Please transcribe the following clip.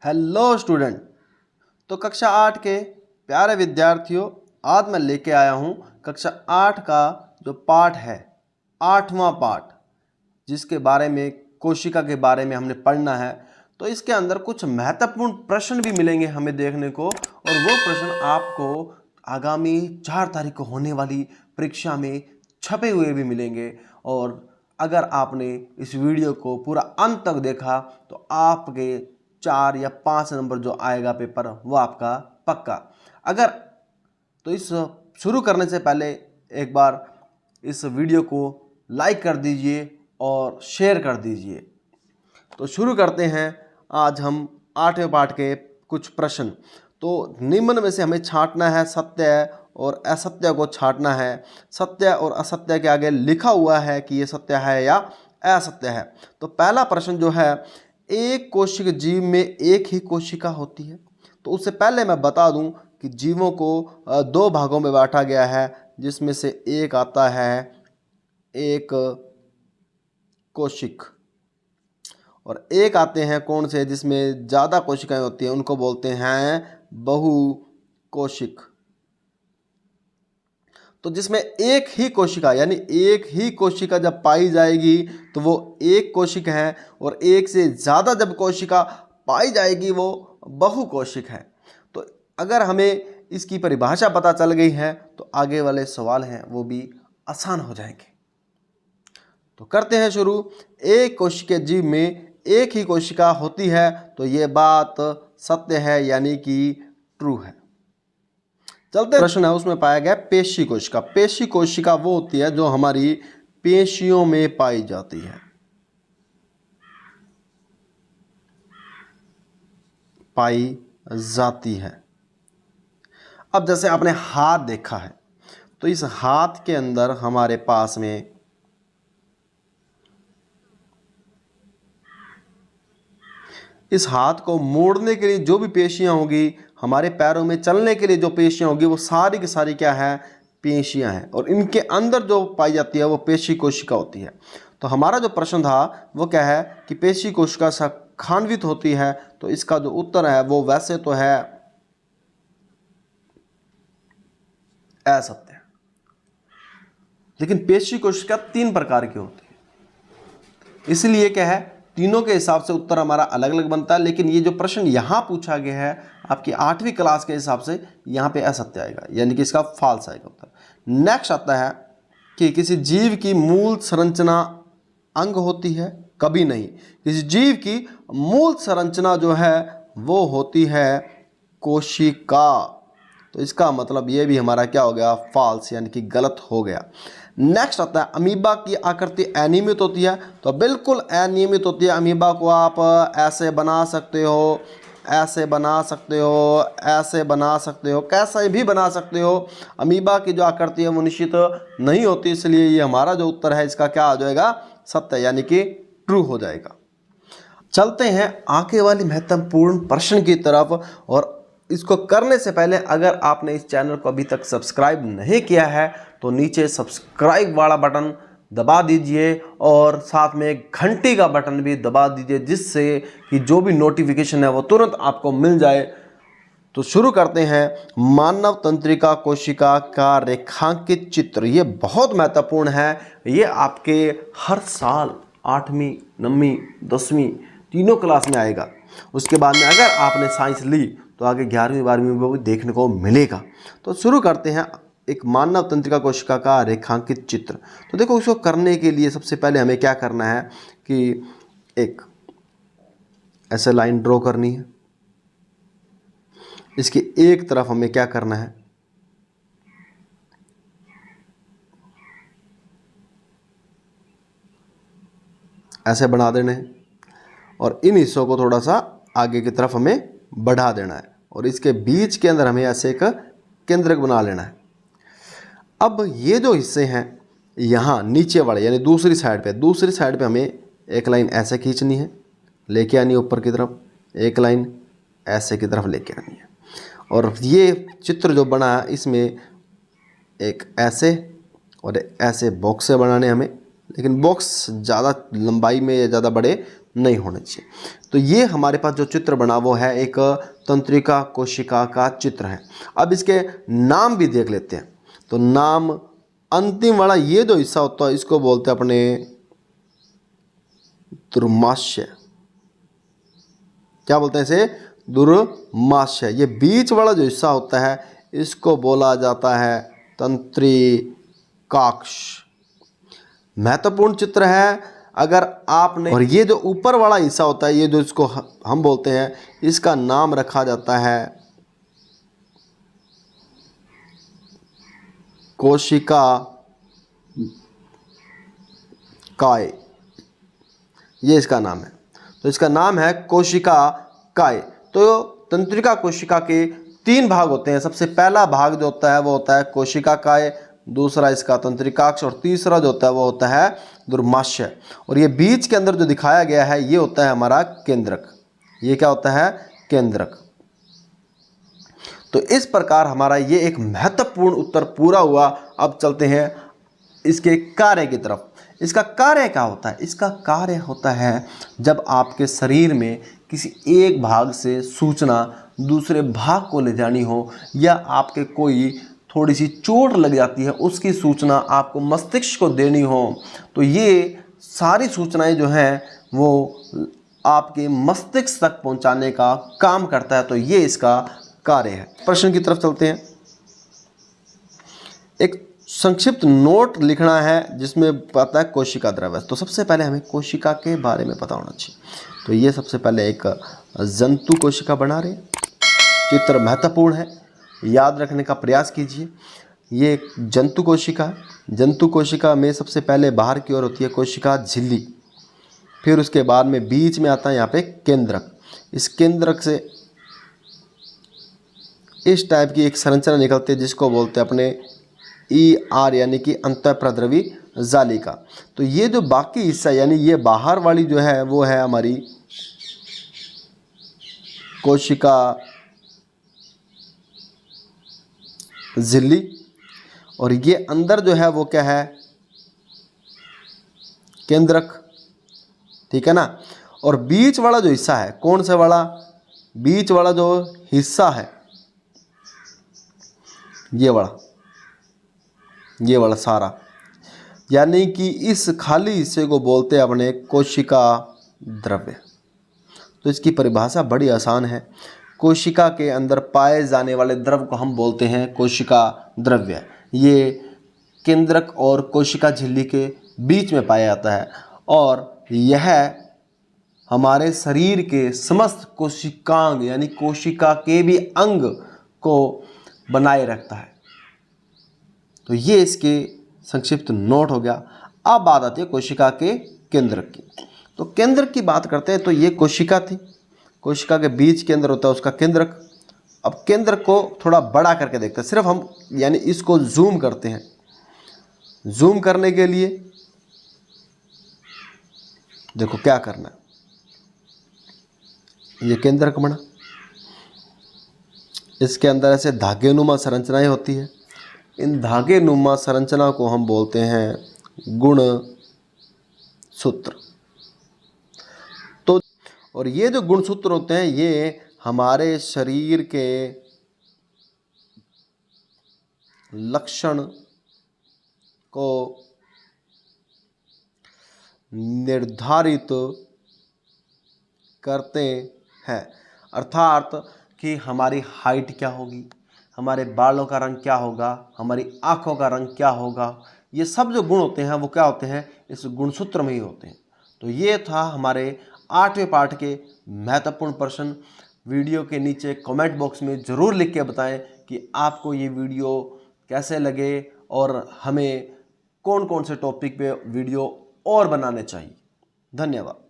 Hello student. तो कक्षा 8 के प्यारे विद्यार्थियों, आज मैं लेके आया हूँ कक्षा 8 का जो पाठ है, 8वां पाठ, जिसके बारे में कोशिका के बारे में हमने पढ़ना है। तो इसके अंदर कुछ महत्वपूर्ण प्रश्न भी मिलेंगे हमें देखने को, और वो प्रश्न आपको आगामी 4 तारीख को होने वाली परीक्षा में छपे हुए भी मिलेंगे। और अगर आपने इस वीडियो को पूरा अंत तक देखा तो आपके 4 या 5 नंबर जो आएगा पेपर, वो आपका पक्का। अगर तो इस शुरू करने से पहले एक बार इस वीडियो को लाइक कर दीजिए और शेयर कर दीजिए। तो शुरू करते हैं आज हम 8वें पाठ के कुछ प्रश्न। तो निम्न में से हमें छांटना है, सत्य और असत्य को छांटना है। सत्य और असत्य के आगे लिखा हुआ है कि ये सत्य है या असत्य है। तो पहला प्रश्न जो है, एक कोशिक जीव में एक ही कोशिका होती है। तो उससे पहले मैं बता दूं कि जीवों को 2 भागों में बांटा गया है, जिसमें से एक आता है एक कोशिक, और एक आते हैं कौन से, जिसमें ज़्यादा कोशिकाएं होती हैं, उनको बोलते हैं बहुकोशिक। तो जिसमें एक ही कोशिका यानी एक ही कोशिका जब पाई जाएगी तो वो एक कोशिक है, और एक से ज़्यादा जब कोशिका पाई जाएगी वो बहुकोशिक है। तो अगर हमें इसकी परिभाषा पता चल गई है तो आगे वाले सवाल हैं वो भी आसान हो जाएंगे। तो करते हैं शुरू। एक कोशिकीय जीव में एक ही कोशिका होती है, तो ये बात सत्य है, यानी कि ट्रू है। चलते प्रश्न है, उसमें पाया गया पेशी कोशिका। पेशी कोशिका वो होती है जो हमारी पेशियों में पाई जाती है, पाई जाती है। अब जैसे आपने हाथ देखा है, तो इस हाथ के अंदर हमारे पास में इस हाथ को मोड़ने के लिए जो भी पेशियां होगी, हमारे पैरों में चलने के लिए जो पेशियां होगी, वो सारी की सारी क्या है, पेशियां हैं। और इनके अंदर जो पाई जाती है वो पेशी कोशिका होती है। तो हमारा जो प्रश्न था वो क्या है कि पेशी कोशिका खांडवित होती है। तो इसका जो उत्तर है वो वैसे तो है असत्य, लेकिन पेशी कोशिका 3 प्रकार की होती है, इसलिए क्या है, तीनों के हिसाब से उत्तर हमारा अलग अलग बनता है। लेकिन ये जो प्रश्न यहाँ पूछा गया है आपकी 8वीं क्लास के हिसाब से, यहाँ पे असत्य आएगा, यानी कि इसका फॉल्स आएगा उत्तर। नेक्स्ट आता है कि किसी जीव की मूल संरचना अंग होती है, कभी नहीं। किसी जीव की मूल संरचना जो है वो होती है कोशिका। तो इसका मतलब ये भी हमारा क्या हो गया, फॉल्स, यानी कि गलत हो गया। नेक्स्ट आता है अमीबा की आकृति अनियमित होती है। तो बिल्कुल अनियमित होती है। अमीबा को आप ऐसे बना सकते हो, ऐसे बना सकते हो, ऐसे बना सकते हो, कैसे भी बना सकते हो। अमीबा की जो आकृति है वो निश्चित नहीं होती, इसलिए ये हमारा जो उत्तर है इसका क्या आ जाएगा, सत्य, यानी कि ट्रू हो जाएगा। चलते हैं आगे वाली महत्वपूर्ण प्रश्न की तरफ। और इसको करने से पहले अगर आपने इस चैनल को अभी तक सब्सक्राइब नहीं किया है तो नीचे सब्सक्राइब वाला बटन दबा दीजिए, और साथ में घंटी का बटन भी दबा दीजिए, जिससे कि जो भी नोटिफिकेशन है वो तुरंत आपको मिल जाए। तो शुरू करते हैं। मानव तंत्रिका कोशिका का रेखांकित चित्र, ये बहुत महत्वपूर्ण है। ये आपके हर साल 8वीं 9वीं 10वीं तीनों क्लास में आएगा। उसके बाद में अगर आपने साइंस ली तो आगे 11वीं 12वीं में भी देखने को मिलेगा। तो शुरू करते हैं। एक मानव तंत्रिका कोशिका का रेखांकित चित्र। तो देखो, इसको करने के लिए सबसे पहले हमें क्या करना है कि एक ऐसे लाइन ड्रॉ करनी है। इसकी एक तरफ हमें क्या करना है, ऐसे बना देने हैं, और इन हिस्सों को थोड़ा सा आगे की तरफ हमें बढ़ा देना है, और इसके बीच के अंदर हमें ऐसे एक केंद्रक बना लेना है। अब ये जो हिस्से हैं यहाँ नीचे वाले, यानी दूसरी साइड पे हमें एक लाइन ऐसे खींचनी है, लेके आनी है ऊपर की तरफ, एक लाइन ऐसे की तरफ लेके आनी है। और ये चित्र जो बना है इसमें एक ऐसे और ऐसे बॉक्स से बनाने हमें, लेकिन बॉक्स ज़्यादा लंबाई में या ज़्यादा बड़े नहीं होने चाहिए। तो ये हमारे पास जो चित्र बना वो है एक तंत्रिका कोशिका का चित्र है। अब इसके नाम भी देख लेते हैं। तो नाम, अंतिम वाला ये जो हिस्सा होता है इसको बोलते हैं अपने दुर्माशय। क्या बोलते हैं इसे? दुर्माशय। ये बीच वाला जो हिस्सा होता है इसको बोला जाता है तंत्रिकाक्ष। महत्वपूर्ण चित्र है अगर आपने। और ये जो ऊपर वाला हिस्सा होता है, ये जो इसको हम बोलते हैं, इसका नाम रखा जाता है कोशिका काय। ये इसका नाम है। तो इसका नाम है कोशिका काय। तो तंत्रिका कोशिका के 3 भाग होते हैं। सबसे पहला भाग जो होता है वो होता है कोशिका काय, दूसरा इसका तंत्रिकाक्ष, और तीसरा जो होता है वो होता है दुर्माशय। और ये बीच के अंदर जो दिखाया गया है ये होता है हमारा केंद्रक। ये क्या होता है? केंद्रक। तो इस प्रकार हमारा ये एक महत्वपूर्ण उत्तर पूरा हुआ। अब चलते हैं इसके कार्य की तरफ। इसका कार्य क्या होता है? इसका कार्य होता है जब आपके शरीर में किसी एक भाग से सूचना दूसरे भाग को ले जानी हो, या आपके कोई थोड़ी सी चोट लग जाती है उसकी सूचना आपको मस्तिष्क को देनी हो, तो ये सारी सूचनाएं जो हैं वो आपके मस्तिष्क तक पहुंचाने का काम करता है। तो ये इसका कार्य है। प्रश्न की तरफ चलते हैं। एक संक्षिप्त नोट लिखना है जिसमें पता है कोशिका द्रव्य। तो सबसे पहले हमें कोशिका के बारे में पता होना चाहिए। तो ये सबसे पहले एक जंतु कोशिका बना रहे हैं। चित्र महत्वपूर्ण है, याद रखने का प्रयास कीजिए। ये एक जंतु कोशिका है। जंतु कोशिका में सबसे पहले बाहर की ओर होती है कोशिका झिल्ली, फिर उसके बाद में बीच में आता है यहाँ पे केंद्रक। इस केंद्रक से इस टाइप की एक संरचना निकलती है जिसको बोलते हैं अपने ER यानी कि अंतःप्रद्रवी जालिका। तो ये जो बाकी हिस्सा यानी ये बाहर वाली जो है वो है हमारी कोशिका झिल्ली, और ये अंदर जो है वो क्या है? केंद्रक। ठीक है ना। और बीच वाला जो हिस्सा है, कौन सा वाला? बीच वाला जो हिस्सा है ये वाला सारा, यानी कि इस खाली हिस्से को बोलते हैं अपने कोशिका द्रव्य। तो इसकी परिभाषा बड़ी आसान है। कोशिका के अंदर पाए जाने वाले द्रव को हम बोलते हैं कोशिका द्रव्य। ये केंद्रक और कोशिका झिल्ली के बीच में पाया जाता है, और यह हमारे शरीर के समस्त कोशिकांग यानी कोशिका के भी अंग को बनाए रखता है। तो ये इसके संक्षिप्त नोट हो गया। अब बात आती है कोशिका के केंद्रक की। तो केंद्रक की बात करते हैं। तो ये कोशिका थी, कोशिका के बीच के अंदर होता है उसका केंद्रक। अब केंद्रक को थोड़ा बड़ा करके देखते हैं। सिर्फ हम यानी इसको जूम करते हैं। जूम करने के लिए देखो क्या करना है। ये केंद्रक बना, इसके अंदर ऐसे धागेनुमा संरचनाएं होती है। इन धागेनुमा संरचना को हम बोलते हैं गुण सूत्र। तो और ये जो गुणसूत्र होते हैं ये हमारे शरीर के लक्षण को निर्धारित करते हैं। अर्थात कि हमारी हाइट क्या होगी, हमारे बालों का रंग क्या होगा, हमारी आँखों का रंग क्या होगा, ये सब जो गुण होते हैं वो क्या होते हैं? इस गुणसूत्र में ही होते हैं। तो ये था हमारे 8वें पाठ के महत्वपूर्ण प्रश्न। वीडियो के नीचे कमेंट बॉक्स में ज़रूर लिख के बताएं कि आपको ये वीडियो कैसे लगे और हमें कौन कौन से टॉपिक पे वीडियो और बनाने चाहिए। धन्यवाद।